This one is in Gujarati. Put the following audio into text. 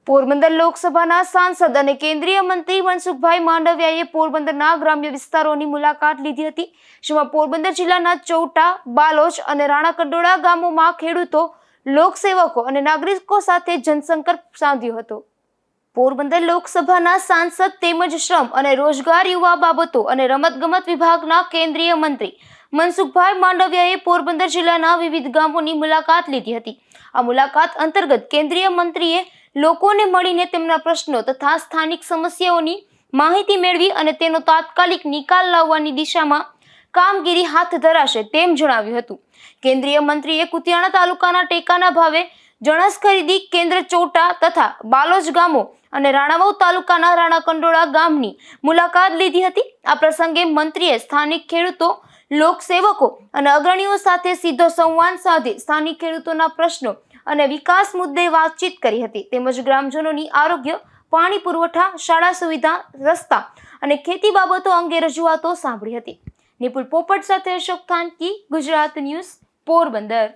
પોરબંદર લોકસભાના સાંસદ અને કેન્દ્રીય મંત્રી મનસુખભાઈ માંડવિયાએ પોરબંદરના ગ્રામ્ય વિસ્તારોની મુલાકાત લીધી હતી, જેમાં પોરબંદર જિલ્લાના ચૌટા, બાલોચ અને રાણાકંડોળા ગામોમાં ખેડૂતો, લોકસેવકો અને નાગરિકો સાથે જનસંપર્ક સાધ્યો હતો. પોરબંદર લોકસભાના સાંસદ તેમજ શ્રમ અને રોજગાર, યુવા બાબતો અને રમતગમત વિભાગના કેન્દ્રીય મંત્રી મનસુખભાઈ માંડવિયાએ પોરબંદર જિલ્લાના વિવિધ ગામોની મુલાકાત લીધી હતી. આ મુલાકાત અંતર્ગત કેન્દ્રીય મંત્રીએ લોકોને મળીને તેમના પ્રશ્નો તથા સ્થાનિક સમસ્યાઓની માહિતી મેળવી અને તેનો તાત્કાલિક નિકાલ લાવવાની દિશામાં કામગીરી હાથ ધરાશે તેમ જણાવ્યું હતું. કેન્દ્રીય મંત્રીએ કુતિયાણા તાલુકાના ટેકાના ભાવે જણસ ખરીદી કેન્દ્ર ચૌટા તથા બાલોજ ગામો અને રાણાવાવ તાલુકાના રાણાકંડોળા ગામની મુલાકાત લીધી હતી. આ પ્રસંગે મંત્રીએ સ્થાનિક ખેડૂતો, લોકસેવકો અને અગ્રણીઓ સાથે સીધો સંવાદ સાધી સ્થાનિક ખેડૂતોના પ્રશ્નો અને વિકાસ મુદ્દે વાતચીત કરી હતી, તેમજ ગ્રામજનોની આરોગ્ય, પાણી પુરવઠા, શાળા સુવિધા, રસ્તા અને ખેતી બાબતો અંગે રજૂઆતો સાંભળી હતી. નિપુલ પોપટ સાથે અશોક થાનકી, ગુજરાત ન્યૂઝ, પોરબંદર.